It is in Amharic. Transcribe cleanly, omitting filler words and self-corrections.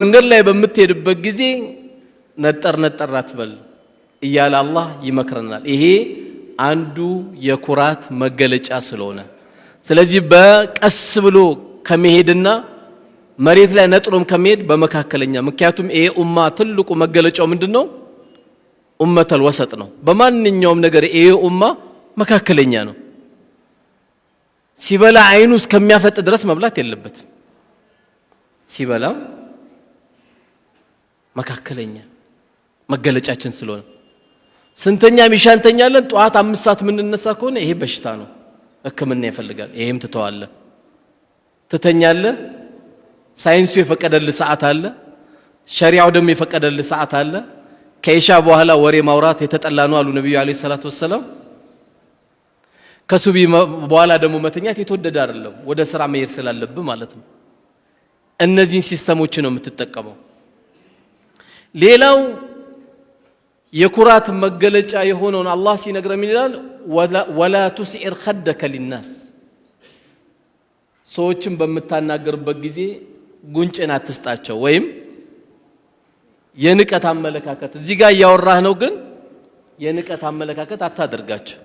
መንገድ ላይ በምትሄድበት ጊዜ ነጠር ነጠር አትበል እያለ አላህ ይመክረናል። ይሄ አንዱ የኩራት መገለጫ ስለሆነ ስለዚህ በቀስ ብሎ ከመሄድና መሬት ላይ ነጥሮም ከመሄድ በመካከለኛ ምክንያቱም ይሄ ኡማ ትልቁ መገለጫው ምንድነው? ኡመተል ወሰጥ ነው። በማንኛውም ነገር ይሄ ኡማ መካከለኛ ነው። ሲበላ አይኑ እስከሚያፈጥ ድረስ መብላት የለበትም። ሲበላ መካከለኛ መገለጫችን ስለሆነ ስንተኛ ሚሻንተኛለን ጧት 5 ሰዓት ምን እንነሳ ከሆነ ይሄ በሽታ ነው፣ ህክምና ይፈልጋል። ይሄም ትተኛለህ። ሳይንሱ የፈቀደልህ ሰዓት አለ፣ ሸሪዓው ደግሞ የፈቀደልህ ሰዓት አለ። ከኢሻ በኋላ ወሬ ማውራት የተጠላ ነው አሉ ነብዩ አለይሂ ሰላቱ ወሰለም። ከሱቢ በኋላ ደግሞ መተኛት የተወደደ አይደለም፣ ወደ ስራ መሄድ ስላለብህ ማለት ነው። እነዚህን ሲስተሞች ነው የምትጠቀመው። ሌላው የኩራት መገለጫ የሆነውን አላህ ሲነግረን ይላል ወላ ቱስዒር خدك للناس ሰዎችን በመታናገርበት ጊዜ ጉንጭን አትስጣቸው ወይም የንቀት አመለካከት እዚህ ጋር ያወራህ ነው ግን የንቀት አመለካከት አታደርጋቸው።